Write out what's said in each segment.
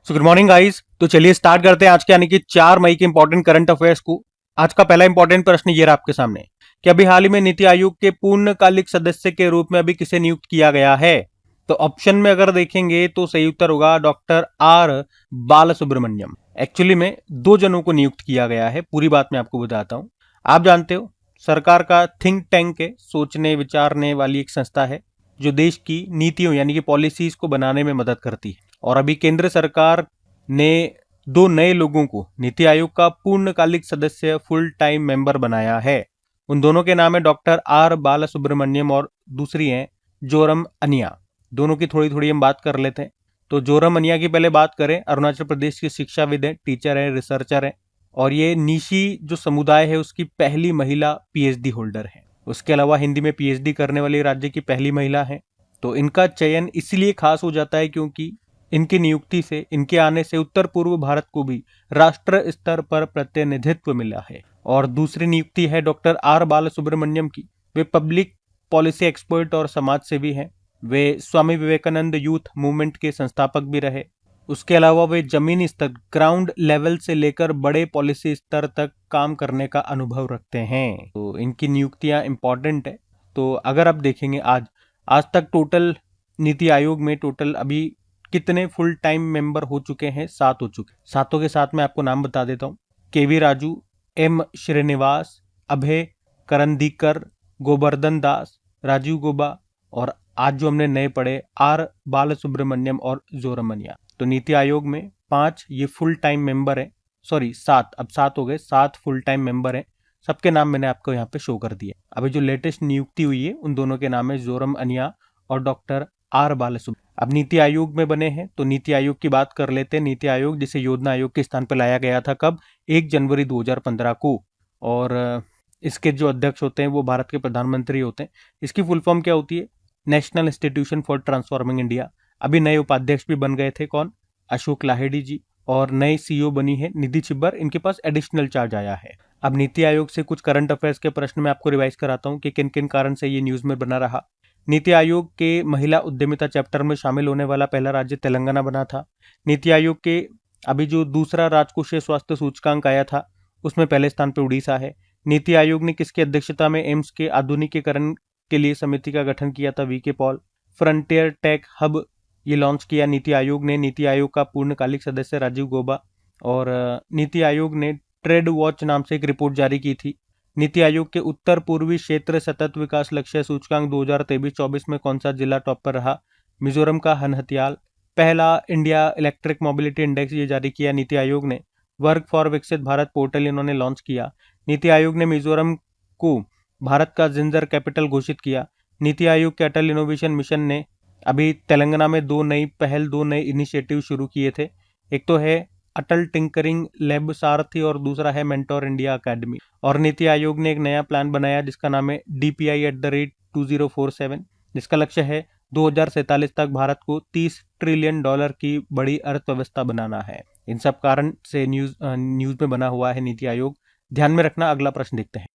So good morning guys. तो चलिए start करते हैं आज के यानी कि 4 मई के इंपॉर्टेंट करंट अफेयर्स को। आज का पहला इंपॉर्टेंट प्रश्न ये रहा आपके सामने कि अभी हाल ही में नीति आयोग के पूर्णकालिक सदस्य के रूप में अभी किसे नियुक्त किया गया है। तो ऑप्शन में अगर देखेंगे तो सही उत्तर होगा डॉक्टर आर बालसुब्रमण्यम। एक्चुअली में 2 जनों को नियुक्त किया गया है, पूरी बात मैं आपको बताता हूं। आप जानते हो सरकार का थिंक टैंक है, सोचने विचारने वाली एक संस्था है जो देश की नीतियों यानी कि पॉलिसीज को बनाने में मदद करती है। और अभी केंद्र सरकार ने 2 नए लोगों को नीति आयोग का पूर्णकालिक सदस्य फुल टाइम मेंबर बनाया है। उन दोनों के नाम है डॉक्टर आर बालसुब्रमण्यम और दूसरी हैं जोरम अनिया। दोनों की थोड़ी थोड़ी हम बात कर लेते हैं। तो जोरम अनिया की पहले बात करें, अरुणाचल प्रदेश की शिक्षाविद है, टीचर है, रिसर्चर है और ये निशी जो समुदाय है उसकी पहली महिला पीएचडी होल्डर है। उसके अलावा हिंदी में पीएचडी करने वाली राज्य की पहली महिला है। तो इनका चयन इसलिए खास हो जाता है क्योंकि इनकी नियुक्ति से, इनके आने से उत्तर पूर्व भारत को भी राष्ट्र स्तर पर प्रतिनिधित्व मिला है। और दूसरी नियुक्ति है डॉक्टर आर बालसुब्रमण्यम की। वे पब्लिक पॉलिसी एक्सपर्ट और समाज सेवी हैं। वे स्वामी विवेकानंद यूथ मूवमेंट के संस्थापक भी रहे। उसके अलावा वे जमीनी स्तर, ग्राउंड लेवल से लेकर बड़े पॉलिसी स्तर तक काम करने का अनुभव रखते हैं। तो इनकी नियुक्तियां इंपॉर्टेंट है। तो अगर आप देखेंगे आज तक टोटल नीति आयोग में टोटल अभी कितने फुल टाइम मेंबर हो चुके हैं? 7 हो चुके। सातों के साथ मैं आपको नाम बता देता हूँ। केवी राजू, एम श्रीनिवास, अभय करंदीकर, गोवर्धन दास, राजीव गोबा और आज जो हमने नए पढ़े आर बालसुब्रमण्यम और जोरमनिया। तो नीति आयोग में 5 ये फुल टाइम मेंबर है, सॉरी 7, अब 7 हो गए, 7 फुल टाइम मेंबर हैं। सबके नाम मैंने आपको यहाँ पे शो कर दिए। अभी जो लेटेस्ट नियुक्ति हुई है उन दोनों के नाम है जोरम अनिया और डॉक्टर आर बालसुब्रमण्यम। अब नीति आयोग में बने हैं तो नीति आयोग की बात कर लेते हैं। नीति आयोग जिसे योजना आयोग के स्थान पर लाया गया था, कब? 1 जनवरी 2015 को। और इसके जो अध्यक्ष होते हैं वो भारत के प्रधानमंत्री होते हैं। इसकी फुल फॉर्म क्या होती है? National institution for transforming India. अभी नए उपाध्यक्ष भी बन गए थे, कौन? अशोक लाहिड़ी जी। और नई सीईओ बनी है निधि छिब्बर, इनके पास एडिशनल चार्ज आया है। अब नीति आयोग से कुछ करंट अफेयर्स के प्रश्न मैं आपको रिवाइज कराता हूँ कि किन किन कारण से ये न्यूज में बना रहा। नीति आयोग के महिला उद्यमिता चैप्टर में शामिल होने वाला पहला राज्य तेलंगाना बना था। नीति आयोग के अभी जो दूसरा राजकोषीय स्वास्थ्य सूचकांक आया था उसमें पहले स्थान पर उड़ीसा है। नीति आयोग ने किसकी अध्यक्षता में एम्स के आधुनिकीकरण के लिए समिति का गठन किया था? V K Paul. Frontier tech hub ये लॉन्च किया नीति आयोग ने। नीति आयोग का पूर्णकालिक सदस्य राजीव गौबा। और नीति आयोग ने ट्रेड वॉच नाम से एक रिपोर्ट जारी की थी। नीति आयोग के उत्तर पूर्वी क्षेत्र सतत विकास लक्ष्य सूचकांक 2023-24 में कौन सा जिला टॉप पर रहा? मिजोरम का हनहतियाल। पहला इंडिया इलेक्ट्रिक मोबिलिटी इंडेक्स ये जारी किया नीति आयोग ने। वर्क फॉर विकसित भारत पोर्टल इन्होंने लॉन्च किया। नीति आयोग ने मिजोरम को भारत का जिंजर कैपिटल घोषित किया। नीति आयोग के अटल इनोवेशन मिशन ने अभी तेलंगाना में 2 नए इनिशिएटिव शुरू किए थे। एक तो है अटल टिंकरिंग लैब सारथी और दूसरा है मेंटोर इंडिया अकेडमी। और नीति आयोग ने एक नया प्लान बनाया जिसका नाम है DPI@2047, जिसका लक्ष्य है 2047 तक भारत को $30 ट्रिलियन की बड़ी अर्थव्यवस्था बनाना है। इन सब कारण से न्यूज में बना हुआ है नीति आयोग। ध्यान में रखना। अगला प्रश्न देखते हैं।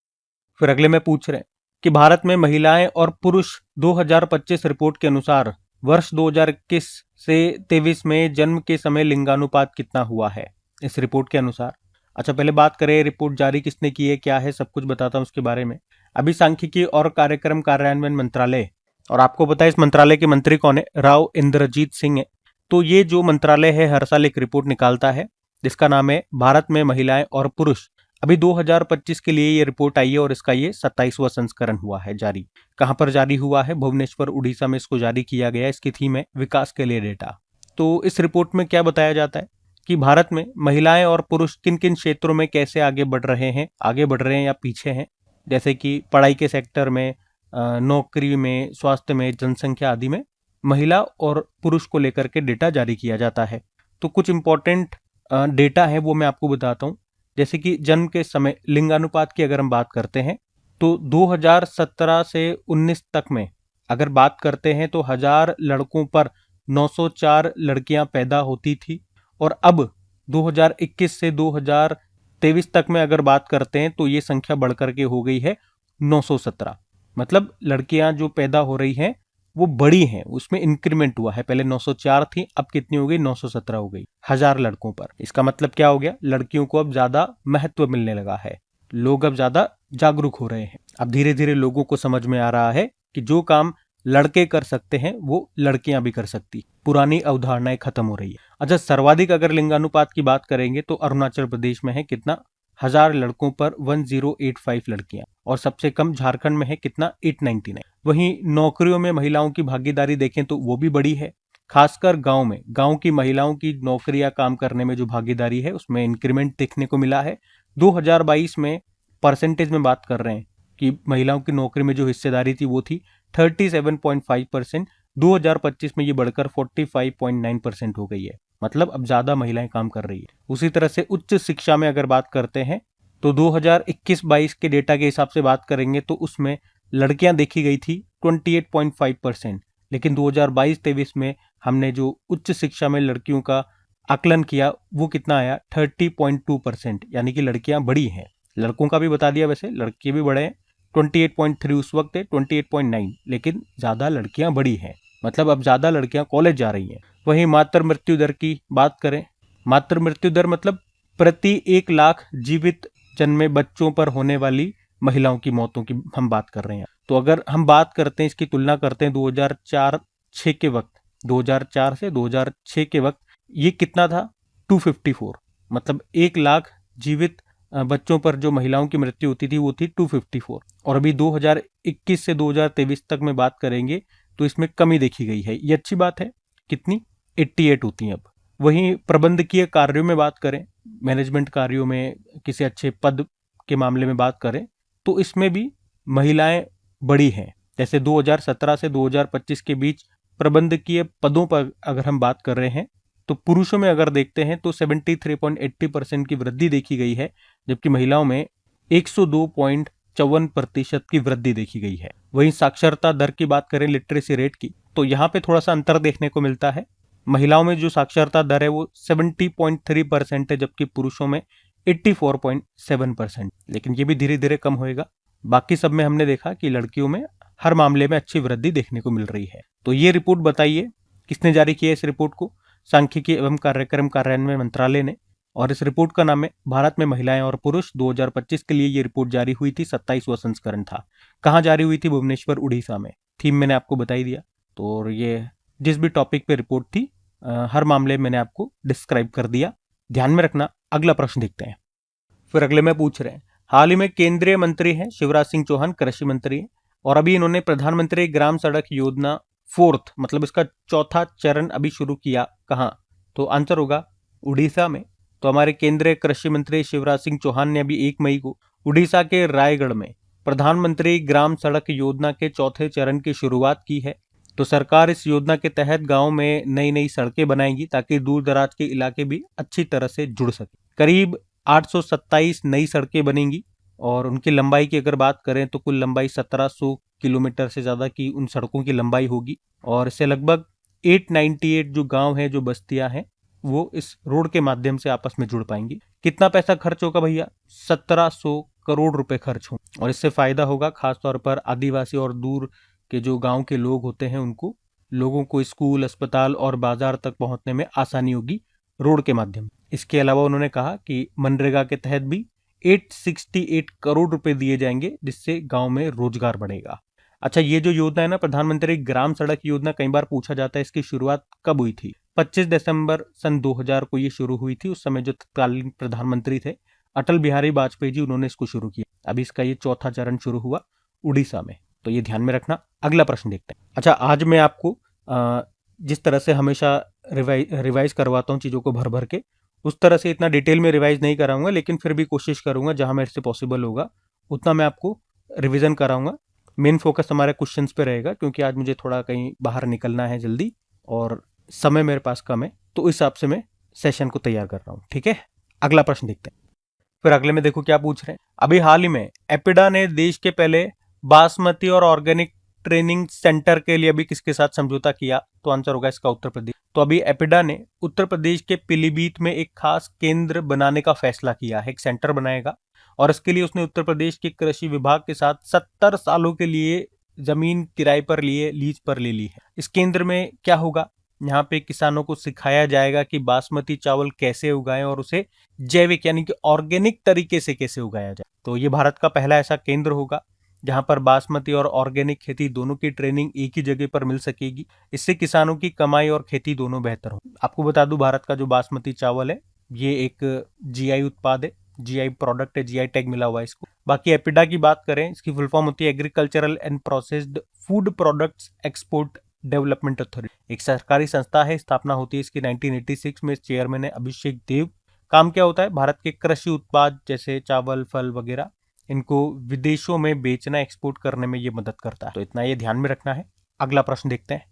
फिर अगले में पूछ रहे हैं कि भारत में महिलाएं और पुरुष 2025 रिपोर्ट के अनुसार वर्ष 2021 से 23 में जन्म के समय लिंगानुपात कितना हुआ है इस रिपोर्ट के अनुसार? अच्छा, पहले बात करें रिपोर्ट जारी किसने की है, क्या है, सब कुछ बताता हूं उसके बारे में। अभी सांख्यिकी और कार्यक्रम कार्यान्वयन मंत्रालय, और आपको पता है इस मंत्रालय के मंत्री कौन है? राव इंद्रजीत सिंह है। तो ये जो मंत्रालय है हर साल एक रिपोर्ट निकालता है जिसका नाम है भारत में महिलाएं और पुरुष। अभी 2025 के लिए ये रिपोर्ट आई है और इसका ये 27वां संस्करण हुआ है जारी। कहां पर जारी हुआ है? भुवनेश्वर उड़ीसा में इसको जारी किया गया। इसकी थीम है विकास के लिए डेटा। तो इस रिपोर्ट में क्या बताया जाता है कि भारत में महिलाएं और पुरुष किन किन क्षेत्रों में कैसे आगे बढ़ रहे हैं या पीछे हैं। जैसे कि पढ़ाई के सेक्टर में, नौकरी में, स्वास्थ्य में, जनसंख्या आदि में महिला और पुरुष को लेकर के डेटा जारी किया जाता है। तो कुछ इंपॉर्टेंट डेटा है वो मैं आपको बताता हूँ। जैसे कि जन्म के समय लिंगानुपात की अगर हम बात करते हैं तो 2017 से 19 तक में अगर बात करते हैं तो 1000 लड़कों पर 904 लड़कियां पैदा होती थी। और अब 2021 से 2023 तक में अगर बात करते हैं तो ये संख्या बढ़कर के हो गई है 917। मतलब लड़कियां जो पैदा हो रही हैं वो बड़ी हैं, उसमें इंक्रीमेंट हुआ है। पहले 904 थी, अब कितनी हो गई? 917 हो गई 1000 लड़कों पर। इसका मतलब क्या हो गया? लड़कियों को अब ज्यादा महत्व मिलने लगा है, लोग अब ज्यादा जागरूक हो रहे हैं। अब धीरे धीरे लोगों को समझ में आ रहा है कि जो काम लड़के कर सकते हैं वो लड़कियां भी कर सकती। पुरानी अवधारणाएं खत्म हो रही है। अच्छा, सर्वाधिक अगर लिंगानुपात की बात करेंगे तो अरुणाचल प्रदेश में है कितना? 1000 लड़कों पर 1085 लड़कियां। और सबसे कम झारखंड में है कितना? 899। वहीं नौकरियों में महिलाओं की भागीदारी देखें तो वो भी बड़ी है, खासकर गांव में। गांव की महिलाओं की नौकरी या काम करने में जो भागीदारी है उसमें इंक्रीमेंट देखने को मिला है। 2022 में परसेंटेज में बात कर रहे हैं कि महिलाओं की नौकरी में जो हिस्सेदारी थी वो थी 37.5%। 2025 में ये बढ़कर 45.9% हो गई है। मतलब अब ज्यादा महिलाएं काम कर रही है। उसी तरह से उच्च शिक्षा में अगर बात करते हैं तो 2021-22 के डेटा के हिसाब से बात करेंगे तो उसमें लड़कियां देखी गई थी 28.5%। लेकिन 2022-23 में हमने जो उच्च शिक्षा में लड़कियों का आकलन किया वो कितना आया? 30.2%। यानी कि लड़कियां बड़ी हैं। लड़कों का भी बता दिया, वैसे लड़के भी बड़े हैं। 28.3 उस वक्त है, 28.9, लेकिन ज्यादा लड़कियां बड़ी हैं। मतलब अब ज्यादा लड़कियां कॉलेज जा रही हैं। वहीं मातृ मृत्यु दर की बात करें, मातृ मृत्यु दर मतलब प्रति 1 लाख जीवित जन्मे बच्चों पर होने वाली महिलाओं की मौतों की हम बात कर रहे हैं। तो अगर हम बात करते हैं, इसकी तुलना करते हैं 2004-6 के वक्त, 2004 से 2006 के वक्त ये कितना था? 254। मतलब 1 लाख जीवित बच्चों पर जो महिलाओं की मृत्यु होती थी वो थी 254। और अभी 2021 से 2023 तक में बात करेंगे तो इसमें कमी देखी गई है। ये अच्छी बात है। कितनी? 88 होती हैं अब। वहीं प्रबंधकीय कार्यों में बात करें, मैनेजमेंट कार्यों में, किसी अच्छे पद के मामले में बात करें तो इसमें भी महिलाएं बड़ी हैं। जैसे 2017 से 2025 के बीच प्रबंधकीय पदों पर अगर हम बात कर रहे हैं तो पुरुषों में अगर देखते हैं तो 73.80% की वृद्धि देखी गई है, जबकि महिलाओं में 102.54% की वृद्धि देखी गई है। वहीं साक्षरता दर की बात करें, लिटरेसी रेट की, तो यहाँ पे थोड़ा सा अंतर देखने को मिलता है। महिलाओं में जो साक्षरता दर है वो 70.3% है, जबकि पुरुषों में 84.7%। लेकिन ये भी धीरे धीरे कम होएगा। बाकी सब में हमने देखा कि लड़कियों में हर मामले में अच्छी वृद्धि देखने को मिल रही है। तो ये रिपोर्ट बताइए किसने जारी किया इस रिपोर्ट को? सांख्यिकी एवं कार्यक्रम कार्यान्वयन मंत्रालय ने। और इस रिपोर्ट का नाम है भारत में महिलाएं और पुरुष 2025 के लिए। ये रिपोर्ट जारी हुई थी, 27वां संस्करण था। कहाँ जारी हुई थी? भुवनेश्वर, उड़ीसा में। थीम मैंने आपको बताई दिया। तो ये जिस भी टॉपिक पे रिपोर्ट थी हर मामले मैंने आपको डिस्क्राइब कर दिया। ध्यान में रखना। अगला प्रश्न देखते हैं। फिर अगले में पूछ रहे हैं, हाल ही में केंद्रीय मंत्री हैं शिवराज सिंह चौहान, कृषि मंत्री हैं, और अभी इन्होंने प्रधानमंत्री ग्राम सड़क योजना 4th मतलब इसका 4था चरण अभी शुरू किया। कहाँ? तो आंसर होगा उड़ीसा में। तो हमारे केंद्रीय कृषि मंत्री शिवराज सिंह चौहान ने अभी 1 मई को उड़ीसा के रायगढ़ में प्रधानमंत्री ग्राम सड़क योजना के 4थे चरण की शुरुआत की है। तो सरकार इस योजना के तहत गांव में नई नई सड़कें बनाएगी ताकि दूर दराज के इलाके भी अच्छी तरह से जुड़ सके। करीब 827 नई सड़कें बनेंगी और उनकी लंबाई की अगर बात करें तो कुल लंबाई 1700 किलोमीटर से ज़्यादा की उन सड़कों की लंबाई होगी। और इससे लगभग 898 जो गांव हैं, जो बस्तियां हैं, वो इस रोड के माध्यम से आपस में जुड़ पाएंगी। कितना पैसा खर्च होगा भैया? 1700 करोड़ रुपए खर्च हों। और इससे फायदा होगा खासतौर पर आदिवासी और दूर के जो गांव के लोग होते हैं उनको, लोगों को स्कूल, अस्पताल और बाजार तक पहुंचने में आसानी होगी रोड के माध्यम। इसके अलावा उन्होंने कहा कि मनरेगा के तहत भी 868 करोड़ रुपए दिए जाएंगे, जिससे गांव में रोजगार बढ़ेगा। अच्छा, ये जो योजना है ना, प्रधानमंत्री ग्राम सड़क योजना, कई बार पूछा जाता है इसकी शुरुआत कब हुई थी? 25 दिसंबर सन 2000 को ये शुरू हुई थी। उस समय जो तत्कालीन प्रधानमंत्री थे अटल बिहारी वाजपेयी जी, उन्होंने इसको शुरू किया। अभी इसका ये 4था चरण शुरू हुआ उड़ीसा में। तो ये ध्यान में रखना। अगला प्रश्न देखते हैं। अच्छा, आज मैं आपको जिस तरह से हमेशा रिवाइज करवाता हूँ चीज़ों को भर भर के, उस तरह से इतना डिटेल में रिवाइज नहीं कराऊंगा, लेकिन फिर भी कोशिश करूंगा जहां मेरे से पॉसिबल होगा उतना मैं आपको रिवीजन कराऊंगा। मेन फोकस हमारे क्वेश्चंस पे रहेगा, क्योंकि आज मुझे थोड़ा कहीं बाहर निकलना है जल्दी और समय मेरे पास कम है, तो इस हिसाब से मैं सेशन को तैयार कर रहा हूँ। ठीक है, अगला प्रश्न देखते हैं। फिर अगले में देखो क्या पूछ रहे हैं। अभी हाल ही में एपिडा ने देश के पहले बासमती और ऑर्गेनिक ट्रेनिंग सेंटर के लिए अभी किसके साथ समझौता किया? तो आंसर होगा इसका उत्तर प्रदेश। तो अभी एपिडा ने उत्तर प्रदेश के पीलीभीत में एक खास केंद्र बनाने का फैसला किया है, एक सेंटर बनाएगा। और इसके लिए उसने उत्तर प्रदेश के कृषि विभाग के साथ 70 सालों के लिए जमीन किराए पर लिए, लीज पर ले ली है। इस केंद्र में क्या होगा, यहाँ पे किसानों को सिखाया जाएगा कि बासमती चावल कैसे उगाएं और उसे जैविक यानी कि ऑर्गेनिक तरीके से कैसे उगाया जाए। तो ये भारत का पहला ऐसा केंद्र होगा जहां पर बासमती और ऑर्गेनिक खेती दोनों की ट्रेनिंग एक ही जगह पर मिल सकेगी। इससे किसानों की कमाई और खेती दोनों बेहतर हो। आपको बता दूं, भारत का जो बासमती चावल है ये एक जीआई उत्पाद है, जीआई प्रोडक्ट है, जीआई टैग मिला हुआ है इसको। बाकी एपिडा की बात करें, इसकी फुल फॉर्म होती है agricultural and processed food products export development authority. एक सरकारी संस्था है, स्थापना होती है इसकी 1986 में। चेयरमैन है अभिषेक देव। काम क्या होता है, भारत के कृषि उत्पाद जैसे चावल, फल वगैरह, इनको विदेशों में बेचना, एक्सपोर्ट करने में ये मदद करता है। तो इतना ये ध्यान में रखना है। अगला प्रश्न देखते हैं।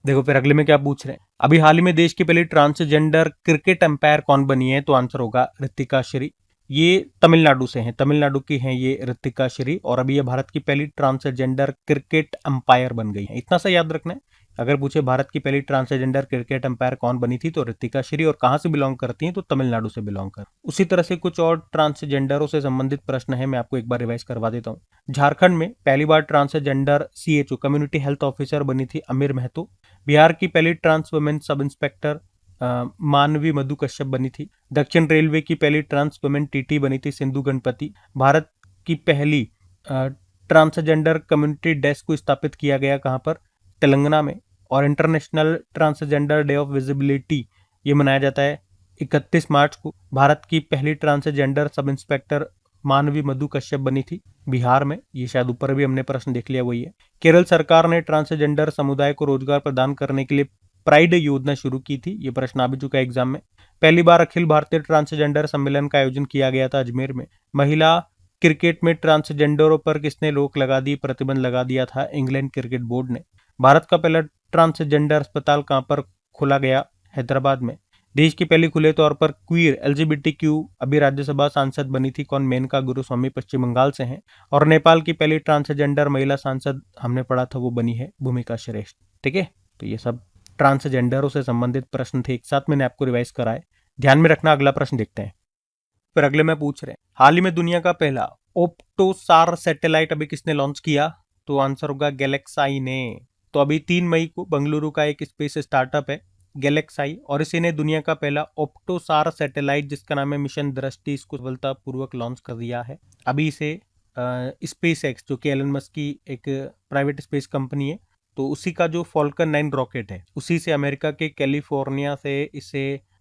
देखो फिर अगले में क्या पूछ रहे हैं, अभी हाल ही में देश की पहली ट्रांसजेंडर क्रिकेट अंपायर कौन बनी है? तो आंसर होगा ऋतिका श्री। ये तमिलनाडु से हैं, तमिलनाडु की हैं ये ऋतिका श्री, और अभी ये भारत की पहली ट्रांसजेंडर क्रिकेट अंपायर बन गई है। इतना सा याद रखना है। अगर पूछे भारत की पहली ट्रांसजेंडर क्रिकेट अंपायर कौन बनी थी, तो ऋतिका श्री, और कहां से बिलोंग करती हैं, तो तमिलनाडु से बिलोंग कर। उसी तरह से कुछ और ट्रांसजेंडरों से संबंधित प्रश्न है, मैं आपको एक बार रिवाइज करवा देता हूँ। झारखंड में पहली बार transgender CHO community health officer बनी थी अमीर महतो। बिहार की पहली ट्रांस वुमेन सब इंस्पेक्टर मानवी मधु कश्यप बनी थी। दक्षिण रेलवे की पहली ट्रांस वुमेन टीटी बनी थी सिंधु गणपति। भारत की पहली ट्रांसजेंडर कम्युनिटी डेस्क को स्थापित किया गया कहां पर? तेलंगाना में। और international transgender day of visibility ये मनाया जाता है 31 मार्च को। भारत की पहली ट्रांसजेंडर सब इंस्पेक्टर मानवी मधु कश्यप बनी थी बिहार में। ये शायद ऊपर भी हमने प्रश्न देख लिया, वही है। केरल सरकार ने ट्रांसजेंडर समुदाय को रोजगार प्रदान करने के लिए प्राइड योजना शुरू की थी। ये प्रश्न आ भी चुका है एग्जाम में। पहली बार अखिल भारतीय ट्रांसजेंडर सम्मेलन का आयोजन किया गया था अजमेर में। महिला क्रिकेट में ट्रांसजेंडरों पर किसने रोक लगा दी, प्रतिबंध लगा दिया था? इंग्लैंड क्रिकेट बोर्ड ने। भारत का पहला ट्रांसजेंडर अस्पताल कहां पर खोला गया? हैदराबाद में। देश की पहली खुले तौर पर क्वीर एलजीबीटीक्यू अभी राज्यसभा सांसद बनी थी कौन? मेनका गुरुस्वामी, पश्चिम बंगाल से हैं। और नेपाल की पहली ट्रांसजेंडर महिला सांसद हमने पढ़ा था, वो बनी है भूमिका श्रेष्ठ। ठीक है, तो ये सब ट्रांसजेंडरों से संबंधित प्रश्न थे, एक साथ मैंने आपको रिवाइज कराए, ध्यान में रखना। अगला प्रश्न देखते हैं। फिर अगले में पूछ रहे हैं, हाल ही में दुनिया का पहला ओप्टोसार सैटेलाइट अभी किसने लॉन्च किया? तो आंसर होगा गैलेक्साई ने। तो अभी 3 मई को बेंगलुरु का एक स्पेस स्टार्टअप है गैलेक्साई, और इसी ने दुनिया का पहला ओप्टोसार सैटेलाइट जिसका नाम है मिशन दृष्टि, इसको सफलतापूर्वक लॉन्च कर दिया है। अभी इसे स्पेस एक्स, जो कि एलन मस्क की एक प्राइवेट स्पेस कंपनी है, तो उसी का जो फॉल्कन 9 रॉकेट है, उसी से अमेरिका के कैलिफोर्निया से इस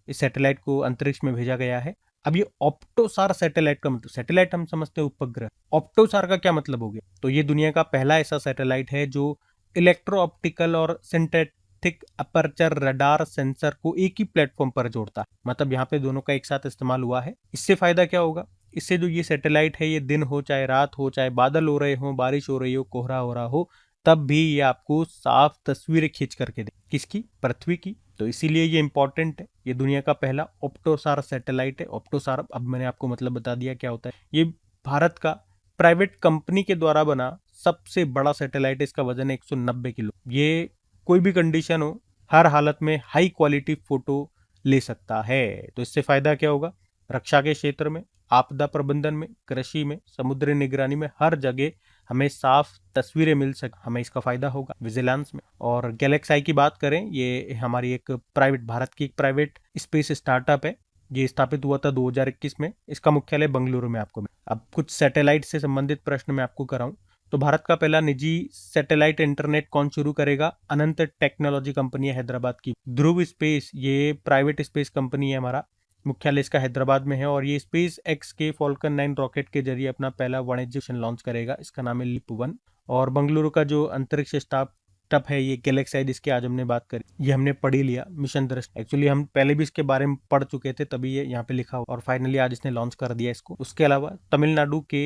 सैटेलाइट को अंतरिक्ष में भेजा गया है। अब ये ऑप्टोसार सैटेलाइट का मतलब, सैटेलाइट हम समझते हैं उपग्रह, ऑप्टोसार का क्या मतलब हो गया? तो ये दुनिया का पहला ऐसा सैटेलाइट है जो इलेक्ट्रो ऑप्टिकल और सिंथेटिक अपर्चर रडार सेंसर को एक ही प्लेटफॉर्म पर जोड़ता है। मतलब यहाँ पे दोनों का एक साथ इस्तेमाल हुआ है। इससे फायदा क्या होगा? इससे जो ये सैटेलाइट है, ये दिन हो चाहे रात हो, चाहे बादल हो रहे हो, बारिश हो रही हो, कोहरा हो रहा हो, तब भी ये आपको साफ तस्वीरें खींच करके दे। किसकी? पृथ्वी की। तो इसीलिए ये इंपॉर्टेंट है। ये दुनिया का पहला ऑप्टोसार सैटेलाइट है। ऑप्टोसार, अब मैंने आपको मतलब बता दिया क्या होता है। ये भारत का प्राइवेट कंपनी के द्वारा बना सबसे बड़ा सैटेलाइट है। इसका वजन है 190 किलो। ये कोई भी कंडीशन हो, हर हालत में हाई क्वालिटी फोटो ले सकता है। तो इससे फायदा क्या होगा? रक्षा के क्षेत्र में, आपदा प्रबंधन में, कृषि में, समुद्री निगरानी में, हर जगह हमें साफ तस्वीरें मिल हमें इसका फायदा होगा विजिलेंस में। और गैलेक्साई की बात करें, ये हमारी एक प्राइवेट, भारत की एक प्राइवेट स्पेस स्टार्टअप है। ये स्थापित हुआ था 2021 में। इसका मुख्यालय बेंगलुरु में आपको। अब कुछ सैटेलाइट से संबंधित प्रश्न मैं आपको कराऊं, तो भारत का पहला निजी सैटेलाइट इंटरनेट कौन शुरू करेगा? अनंत टेक्नोलॉजी कंपनी है हैदराबाद की। ध्रुव स्पेस, ये प्राइवेट स्पेस कंपनी है, हमारा मुख्यालय इसका हैदराबाद में है। और ये स्पेस एक्स के फॉल्कन 9 रॉकेट के जरिए अपना पहला वाणिज्यिक मिशन लॉन्च करेगा। इसका नाम है लिप 1। और बेंगलुरु का जो अंतरिक्ष स्टार्टअप है ये गैलेक्साई, जिसकी आज हमने बात करी, ये हमने पढ़ ही लिया, मिशन दृष्टि। एक्चुअली हम पहले भी इसके बारे में पढ़ चुके थे, तभी ये यहाँ पे लिखा हुआ, और फाइनली आज इसने लॉन्च कर दिया इसको। उसके अलावा तमिलनाडु के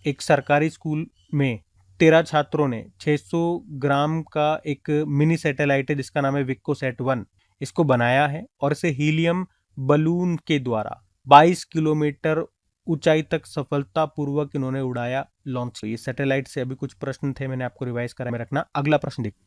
एक सरकारी स्कूल में 13 छात्रों ने 600 ग्राम का एक मिनी सैटेलाइट है जिसका नाम है विक्कोसैट 1, इसको बनाया है। और इसे हीलियम बलून के द्वारा 22 किलोमीटर ऊंचाई तक सफलतापूर्वक इन्होंने उड़ाया, लॉन्च। ये सैटेलाइट से अभी कुछ प्रश्न थे, मैंने आपको रिवाइज करा में रखना। अगला प्रश्न देखिए।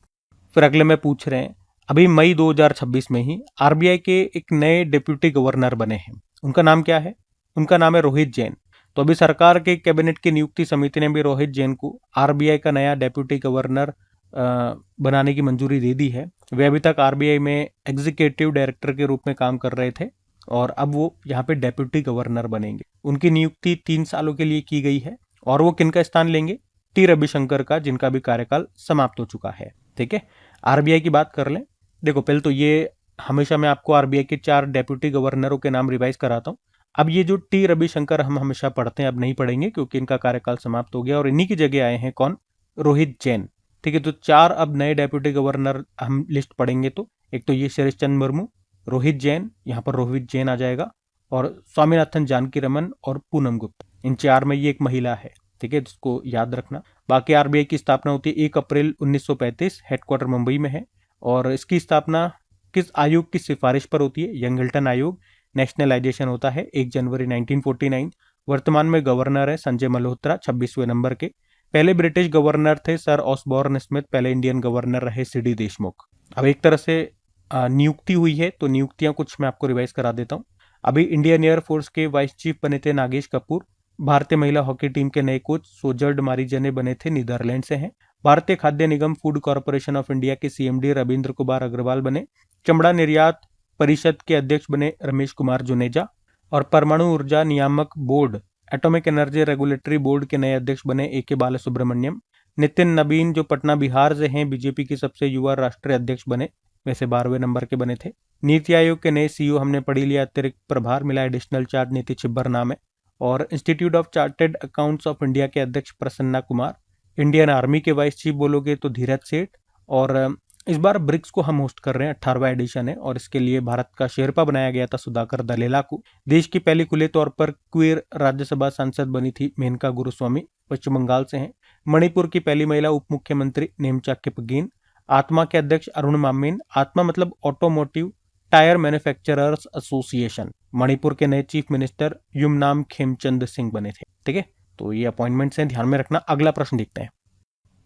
फिर अगले में पूछ रहे हैं, अभी मई 2026 में ही आरबीआई के एक नए डिप्यूटी गवर्नर बने हैं। उनका नाम क्या है? उनका नाम है रोहित जैन। तो अभी सरकार के कैबिनेट की नियुक्ति समिति ने भी रोहित जैन को आरबीआई का नया डेप्यूटी गवर्नर बनाने की मंजूरी दे दी है। वे अभी तक आरबीआई में एग्जीक्यूटिव डायरेक्टर के रूप में काम कर रहे थे और अब वो यहाँ पे डेप्यूटी गवर्नर बनेंगे। उनकी नियुक्ति 3 सालों के लिए की गई है और वो किनका स्थान लेंगे? टी रविशंकर का, जिनका भी कार्यकाल समाप्त हो चुका है। ठीक है, आरबीआई की बात कर लें। देखो पहले तो ये हमेशा मैं आपको आरबीआई के 4 डेप्यूटी गवर्नरों के नाम रिवाइज कराता हूँ। अब ये जो टी रविशंकर हम हमेशा पढ़ते हैं, अब नहीं पढ़ेंगे क्योंकि इनका कार्यकाल समाप्त हो गया और इन्हीं की जगह आए हैं कौन? रोहित जैन। ठीक है, तो 4 अब नए डेप्यूटी गवर्नर हम लिस्ट पढ़ेंगे। तो एक तो ये शरद चंद्र मुर्मू, रोहित जैन, यहाँ पर रोहित जैन आ जाएगा, और स्वामीनाथन जानकी रमन और पूनम गुप्ता। इन 4 में ये एक महिला है। ठीक है, इसको याद रखना। बाकी आरबीआई की स्थापना होती है 1 अप्रैल 1935, हेडक्वार्टर मुंबई में है। और इसकी स्थापना किस आयोग की सिफारिश पर होती है? यंगल्टन आयोग। नेशनलाइजेशन होता है 1 जनवरी 1949। वर्तमान में गवर्नर है संजय मल्होत्रा, 26वें नंबर के। पहले ब्रिटिश गवर्नर थे सर ऑसबॉर्न स्मिथ, पहले इंडियन गवर्नर रहे सीडी देशमुख। अब एक तरह से नियुक्ति हुई है, तो नियुक्तियां कुछ मैं आपको रिवाइज करा देता हूँ। अभी इंडियन एयरफोर्स के वाइस चीफ बने थे नागेश कपूर। भारतीय महिला हॉकी टीम के नए कोच सोजर्ड मारीजने बने थे, नीदरलैंड से हैं। भारतीय खाद्य निगम फूड कॉरपोरेशन ऑफ इंडिया के सीएमडी रविंद्र कुमार अग्रवाल बने। चमड़ा निर्यात परिषद के अध्यक्ष बने रमेश कुमार जुनेजा। और परमाणु ऊर्जा नियामक board, atomic energy regulatory board के नए अध्यक्ष बने ए.के. बालासुब्रमण्यम। नितिन नवीन जो पटना बिहार से हैं, बीजेपी की सबसे युवा राष्ट्रीय अध्यक्ष बने, वैसे 12वें नंबर के बने थे। नीति आयोग के नए सीईओ हमने पढ़ी लिया, अतिरिक्त प्रभार मिला, एडिशनल चार्ज, नीति छिब्बर नाम है। और institute of chartered accounts of India के अध्यक्ष प्रसन्ना कुमार। इंडियन आर्मी के वाइस चीफ बोलोगे तो धीरज सेठ। और इस बार ब्रिक्स को हम होस्ट कर रहे हैं, 18वां एडिशन है, और इसके लिए भारत का शेरपा बनाया गया था सुधाकर दलेला को। देश की पहली खुले तौर पर क्वीर राज्यसभा सांसद बनी थी मेनका गुरुस्वामी, पश्चिम बंगाल से हैं। मणिपुर की पहली महिला उप मुख्यमंत्री नेमचा किपगेन। आत्मा के अध्यक्ष अरुण मामिन। आत्मा मतलब automotive tyre manufacturers association. Manipur के नए चीफ मिनिस्टर युमनाम खेमचंद सिंह बने थे। ठीक है, तो ये अपॉइंटमेंट्स हैं, ध्यान में रखना। अगला प्रश्न देखते हैं।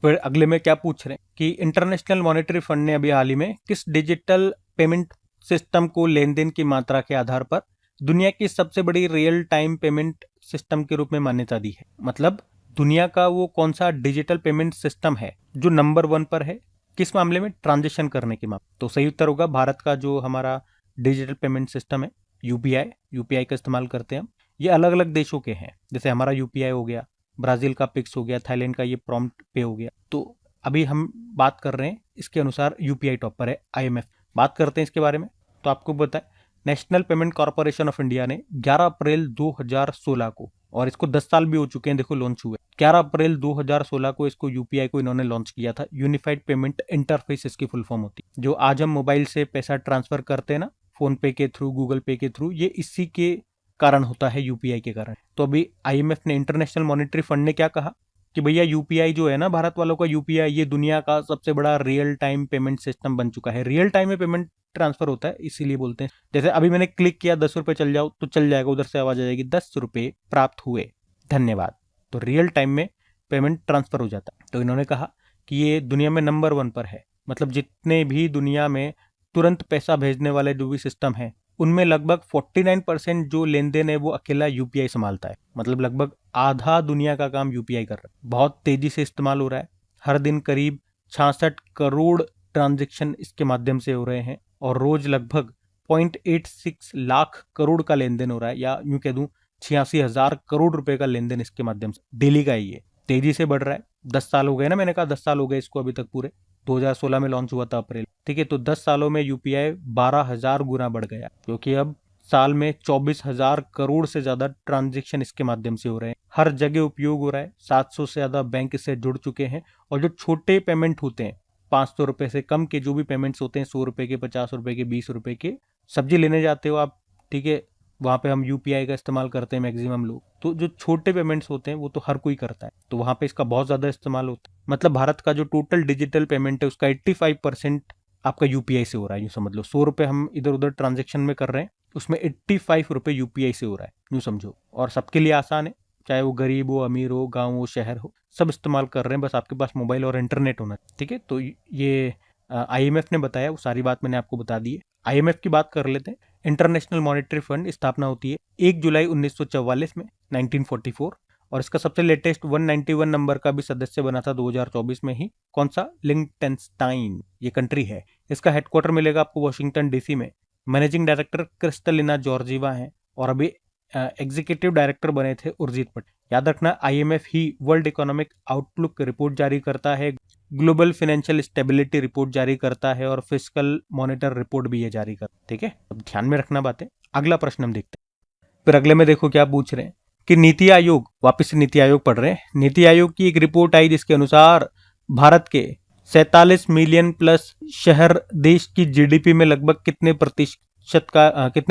फिर अगले में क्या पूछ रहे हैं कि इंटरनेशनल मॉनेटरी फंड ने अभी हाल ही में किस डिजिटल पेमेंट सिस्टम को लेन देन की मात्रा के आधार पर दुनिया की सबसे बड़ी रियल टाइम पेमेंट सिस्टम के रूप में मान्यता दी है? मतलब दुनिया का वो कौन सा डिजिटल पेमेंट सिस्टम है जो नंबर 1 पर है, किस मामले में? ट्रांजेक्शन करने के मामले। तो सही उत्तर होगा भारत का जो हमारा डिजिटल पेमेंट सिस्टम है यूपीआई का इस्तेमाल करते हैं हम। ये अलग अलग देशों के हैं, जैसे हमारा यूपीआई हो गया, ब्राजील का पिक्स हो गया, थाईलैंड का ये प्रॉम्प्ट पे हो गया। तो अभी हम बात कर रहे हैं इसके अनुसार यूपीआई टॉप पर है। आईएमएफ बात करते हैं इसके बारे में। तो आपको बताएं, national payment corporation of India ने 11 अप्रैल 2016 को, और इसको 10 साल भी हो चुके हैं, देखो लॉन्च हुए 11 अप्रैल 2016 को इसको यूपीआई को इन्होंने लॉन्च किया था। यूनिफाइड पेमेंट इंटरफेस इसकी फुल फॉर्म होती है। जो आज हम मोबाइल से पैसा ट्रांसफर करते हैं ना, फोन पे के थ्रू, गूगल पे के थ्रू, ये इसी के कारण होता है, यूपीआई के कारण। तो अभी आईएमएफ ने, इंटरनेशनल मॉनेटरी फंड ने क्या कहा कि भैया यूपीआई जो है ना, भारत वालों का यूपीआई, ये दुनिया का सबसे बड़ा रियल टाइम पेमेंट सिस्टम बन चुका है। रियल टाइम में पेमेंट ट्रांसफर होता है, इसीलिए बोलते हैं। जैसे अभी मैंने क्लिक किया 10 रुपए चल जाओ, तो चल जाएगा, उधर से आवाज आ जाएगी 10 रुपए प्राप्त हुए, धन्यवाद। तो रियल टाइम में पेमेंट ट्रांसफर हो जाता है। तो इन्होंने कहा कि ये दुनिया में नंबर 1 पर है। मतलब जितने भी दुनिया में तुरंत पैसा भेजने वाले जो भी सिस्टम है, उनमें लगभग 49% जो लेन देन है वो अकेला यूपीआई संभालता है। मतलब लगभग आधा दुनिया का काम यूपीआई कर रहा है। बहुत तेजी से इस्तेमाल हो रहा है। हर दिन करीब 66 करोड़ ट्रांजैक्शन इसके माध्यम से हो रहे हैं, और रोज लगभग 0.86 लाख करोड़ का लेन देन हो रहा है, या यूं कह दूं 86,000 करोड़ रुपए का लेन देन इसके माध्यम से डेली का ही है। तेजी से बढ़ रहा है। 10 साल हो गए ना, मैंने कहा 10 साल हो गए इसको अभी तक पूरे। 2016 में लॉन्च हुआ था अप्रैल। ठीक है, तो 10 सालों में यूपीआई 12,000 गुना बढ़ गया, क्योंकि अब साल में 24,000 करोड़ से ज्यादा ट्रांजैक्शन इसके माध्यम से हो रहे हैं। हर जगह उपयोग हो रहा है। 700 से ज्यादा बैंक इससे जुड़ चुके हैं। और जो छोटे पेमेंट होते हैं, 500 रुपए से कम के जो भी पेमेंट्स होते हैं, 100 रुपए के, 50 रुपए के, 20 रुपए के, सब्जी लेने जाते हो आप, ठीक है, वहां पे हम यूपीआई का इस्तेमाल करते हैं मैक्सिमम लोग। तो जो छोटे पेमेंट्स होते हैं वो तो हर कोई करता है, तो वहां पे इसका बहुत ज्यादा इस्तेमाल होता है। मतलब भारत का जो टोटल डिजिटल पेमेंट है उसका 85% आपका यूपीआई से हो रहा है। यूं समझ लो 100 रुपए हम इधर उधर ट्रांजेक्शन में कर रहे हैं, उसमें 85 रुपए यूपीआई से हो रहा है, यूं समझो। और सबके लिए आसान है, चाहे वो गरीब हो, अमीर हो, गाँव हो, शहर हो, सब इस्तेमाल कर रहे हैं। बस आपके पास मोबाइल और इंटरनेट होना। ठीक है, तो ये आईएमएफ ने बताया, वो सारी बात मैंने आपको बता दी है। आईएमएफ की बात कर लेते हैं। इंटरनेशनल मॉनेटरी फंड स्थापना होती है 1 जुलाई 1944 में 1944, और इसका सबसे लेटेस्ट 191 नंबर का भी सदस्य बना था 2024 में ही। कौन सा? लिंकटेनस्टाइन ये कंट्री है। इसका हेडक्वार्टर मिलेगा आपको वॉशिंगटन डीसी में। मैनेजिंग डायरेक्टर क्रिस्टलिना जॉर्जीवा हैं, और अभी एग्जीक्यूटिव डायरेक्टर बने थे उर्जित पटेल। याद रखना, आईएमएफ ही वर्ल्ड इकोनॉमिक आउटलुक रिपोर्ट जारी करता है, ग्लोबल फाइनेंशियल स्टेबिलिटी रिपोर्ट जारी करता है, और फिस्कल मॉनिटर रिपोर्ट भी ये जारी करता है। ठीक है, अब ध्यान में रखना बातें। अगला प्रश्न हम देखते हैं। फिर अगले में देखो क्या पूछ रहे हैं कि नीति आयोग, वापस से नीति आयोग पढ़ रहे हैं। नीति आयोग की एक रिपोर्ट आई जिसके अनुसार भारत के 47 मिलियन प्लस शहर देश की जीडीपी में लगभग कितने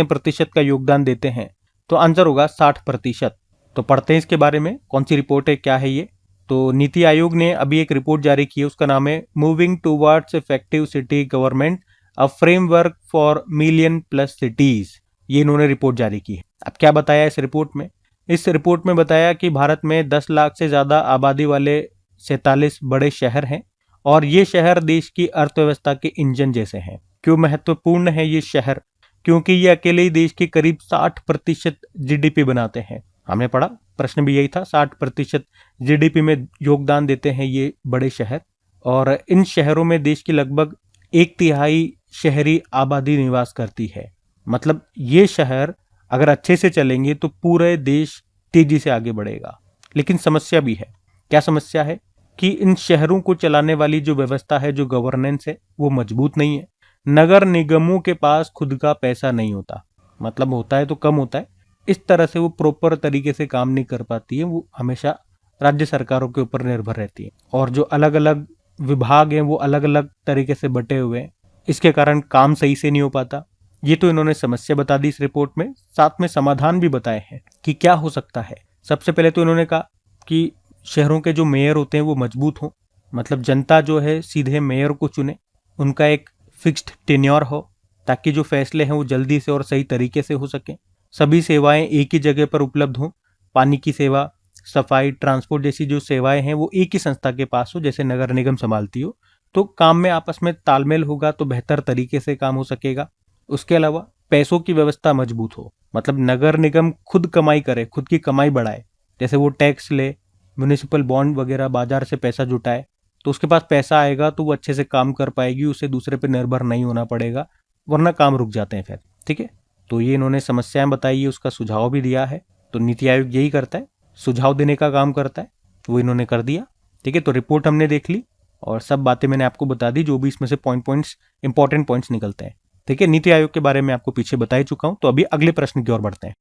प्रतिशत का योगदान देते हैं? तो आंसर होगा 60%। तो पढ़ते हैं इसके बारे में, कौन सी रिपोर्ट है, क्या है ये। तो नीति आयोग ने अभी एक रिपोर्ट जारी की है, उसका नाम है moving towards effective city government, a framework for million plus cities. ये इन्होंने रिपोर्ट जारी की है। अब क्या बताया इस रिपोर्ट में? इस रिपोर्ट में बताया कि भारत में 10 लाख से ज्यादा आबादी वाले 47 बड़े शहर हैं, और ये शहर देश की अर्थव्यवस्था के इंजन जैसे हैं। क्यों महत्वपूर्ण है ये शहर? क्योंकि ये अकेले ही देश की करीब 60% जीडीपी बनाते हैं। हमने पढ़ा, प्रश्न भी यही था, 60% जीडीपी में योगदान देते हैं ये बड़े शहर, और इन शहरों में देश की लगभग 1/3 शहरी आबादी निवास करती है। मतलब ये शहर अगर अच्छे से चलेंगे तो पूरे देश तेजी से आगे बढ़ेगा। लेकिन समस्या भी है। क्या समस्या है? कि इन शहरों को चलाने वाली जो व्यवस्था है, जो गवर्नेंस है, वो मजबूत नहीं है। नगर निगमों के पास खुद का पैसा नहीं होता, मतलब होता है तो कम होता है। इस तरह से वो प्रॉपर तरीके से काम नहीं कर पाती है, वो हमेशा राज्य सरकारों के ऊपर निर्भर रहती है। और जो अलग अलग विभाग हैं वो अलग अलग तरीके से बटे हुए हैं, इसके कारण काम सही से नहीं हो पाता। ये तो इन्होंने समस्या बता दी इस रिपोर्ट में, साथ में समाधान भी बताए हैं कि क्या हो सकता है। सबसे पहले तो इन्होंने कहा कि शहरों के जो मेयर होते हैं वो मजबूत हों, मतलब जनता जो है सीधे मेयर को चुने, उनका एक फिक्स्ड टेन्योर हो, ताकि जो फैसले हैं वो जल्दी से और सही तरीके से हो सके। सभी सेवाएं एक ही जगह पर उपलब्ध हों, पानी की सेवा, सफाई, ट्रांसपोर्ट जैसी जो सेवाएं हैं वो एक ही संस्था के पास हो, जैसे नगर निगम संभालती हो। तो काम में आपस में तालमेल होगा तो बेहतर तरीके से काम हो सकेगा। उसके अलावा पैसों की व्यवस्था मजबूत हो, मतलब नगर निगम खुद कमाई करे, खुद की कमाई बढ़ाए, जैसे वो टैक्स ले, म्यूनिसिपल बॉन्ड वगैरह बाजार से पैसा जुटाए, तो उसके पास पैसा आएगा तो वो अच्छे से काम कर पाएगी, उसे दूसरे पर निर्भर नहीं होना पड़ेगा, वरना काम रुक जाते हैं फिर। ठीक है, तो ये इन्होंने समस्याएं बताई है, उसका सुझाव भी दिया है। तो नीति आयोग यही करता है, सुझाव देने का काम करता है, वो इन्होंने कर दिया। ठीक है, तो रिपोर्ट हमने देख ली और सब बातें मैंने आपको बता दी, जो भी इसमें से पॉइंट्स इंपॉर्टेंट पॉइंट्स निकलते हैं। ठीक है, नीति आयोग के बारे में आपको पीछे बता ही चुका हूं। तो अभी अगले प्रश्न की ओर बढ़ते हैं।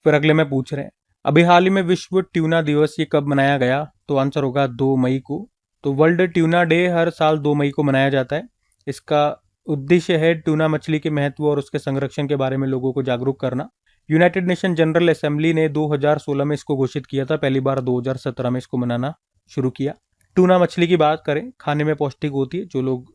फिर अगले में पूछ रहे हैं, अभी हाल ही में विश्व ट्यूना दिवस ये कब मनाया गया? तो आंसर होगा 2 मई को। तो वर्ल्ड ट्यूना डे हर साल 2 मई को मनाया जाता है। इसका उद्देश्य है ट्यूना मछली के महत्व और उसके संरक्षण के बारे में लोगों को जागरूक करना। यूनाइटेड नेशन जनरल असेंबली ने 2016 में इसको घोषित किया था, पहली बार 2017 में इसको मनाना शुरू किया। ट्यूना मछली की बात करें, खाने में पौष्टिक होती है। जो लोग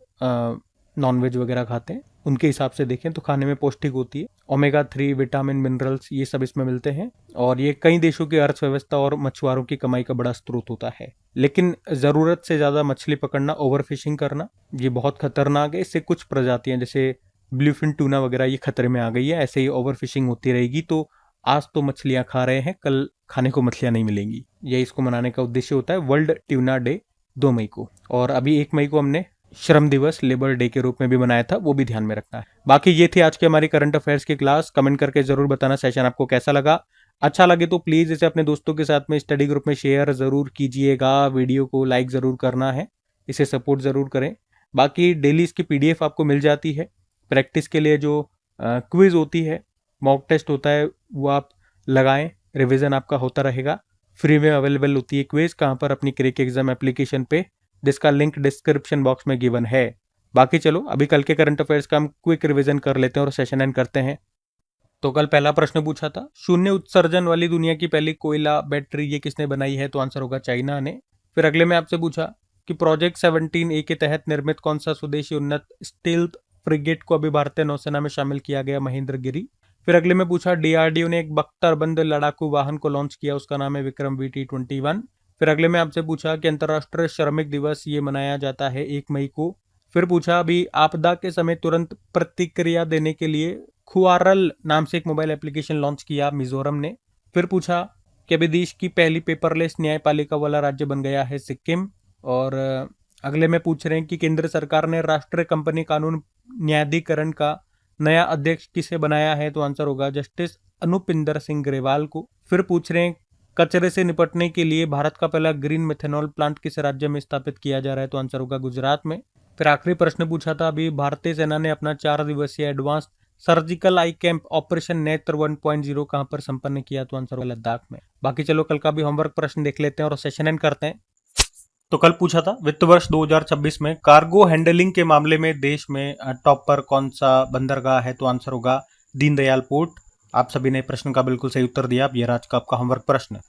नॉनवेज वगैरह खाते हैं उनके हिसाब से देखें तो खाने में पौष्टिक होती है। ओमेगा 3 विटामिन मिनरल्स ये सब इसमें मिलते हैं, और ये कई देशों की अर्थव्यवस्था और मछुआरों की कमाई का बड़ा स्रोत होता है। लेकिन जरूरत से ज्यादा मछली पकड़ना, ओवरफिशिंग करना, ये बहुत खतरनाक है। इससे कुछ प्रजातियां जैसे ब्लूफिन टूना वगैरह ये खतरे में आ गई है। ऐसे ही ओवरफिशिंग होती रहेगी तो आज तो मछलियां खा रहे हैं, कल खाने को मछलियां नहीं मिलेंगी। यही इसको मनाने का उद्देश्य होता है, वर्ल्ड ट्यूना डे 2 मई को। और अभी 1 मई को हमने श्रम दिवस, लेबर डे के रूप में भी बनाया था, वो भी ध्यान में रखना है। बाकी ये थी आज की हमारी करंट अफेयर्स की क्लास। कमेंट करके जरूर बताना सेशन आपको कैसा लगा। अच्छा लगे तो प्लीज इसे अपने दोस्तों के साथ में स्टडी ग्रुप में शेयर जरूर कीजिएगा। वीडियो को लाइक जरूर करना है, इसे सपोर्ट जरूर करें। बाकी डेली इसकी PDF आपको मिल जाती है। प्रैक्टिस के लिए जो क्विज होती है, मॉक टेस्ट होता है, वो आप लगाएं, रिविजन आपका होता रहेगा। फ्री में अवेलेबल होती है क्विज, कहाँ पर? अपनी क्रैक एग्जाम एप्लीकेशन पे, जिसका लिंक डिस्क्रिप्शन बॉक्स में गिवन है। बाकी चलो अभी कल के करंट अफेयर्स का हम क्विक रिवीजन कर लेते हैं और सेशन एंड करते हैं। तो कल पहला प्रश्न पूछा था, शून्य उत्सर्जन वाली दुनिया की पहली कोयला बैटरी ये किसने बनाई है? तो आंसर होगा चाइना ने। फिर अगले में आपसे पूछा कि प्रोजेक्ट 17A के तहत निर्मित कौन सा स्वदेशी उन्नत स्टील्थ फ्रिगेट को अभी भारतीय नौसेना में शामिल किया गया? महेंद्रगिरी। फिर अगले में पूछा DRDO ने एक बख्तरबंद लड़ाकू वाहन को लॉन्च किया, उसका नाम है विक्रम VT-21। फिर अगले में आपसे पूछा कि अंतर्राष्ट्रीय श्रमिक दिवस ये मनाया जाता है 1 मई को। फिर पूछा अभी आपदा के समय तुरंत प्रतिक्रिया देने के लिए खुआरल नाम से एक मोबाइल एप्लीकेशन लॉन्च किया मिजोरम ने। फिर पूछा कि अभी देश की पहली पेपरलेस न्यायपालिका वाला राज्य बन गया है सिक्किम। और अगले में पूछ रहे हैं कि केंद्र सरकार ने राष्ट्रीय कंपनी कानून न्यायाधिकरण का नया अध्यक्ष किसे बनाया है, तो आंसर होगा जस्टिस अनुपिंदर सिंह ग्रेवाल को। फिर पूछ रहे हैं कचरे से निपटने के लिए भारत का पहला ग्रीन मेथेनॉल प्लांट किस राज्य में स्थापित किया जा रहा है, तो आंसर होगा गुजरात में। फिर आखिरी प्रश्न पूछा था अभी भारतीय सेना ने अपना 4 दिवसीय एडवांस सर्जिकल आई कैंप ऑपरेशन नेत्र 1.0 कहां पर संपन्न किया, तो आंसर होगा लद्दाख में। बाकी चलो कल का भी होमवर्क प्रश्न देख लेते हैं और सेशन एंड करते हैं। तो कल पूछा था वित्त वर्ष 2026 में कार्गो हैंडलिंग के मामले में देश में टॉप पर कौन सा बंदरगाह है, तो आंसर होगा दीनदयाल पोर्ट। आप सभी ने प्रश्न का बिल्कुल सही उत्तर दिया। अब ये आज का आपका होमवर्क प्रश्न।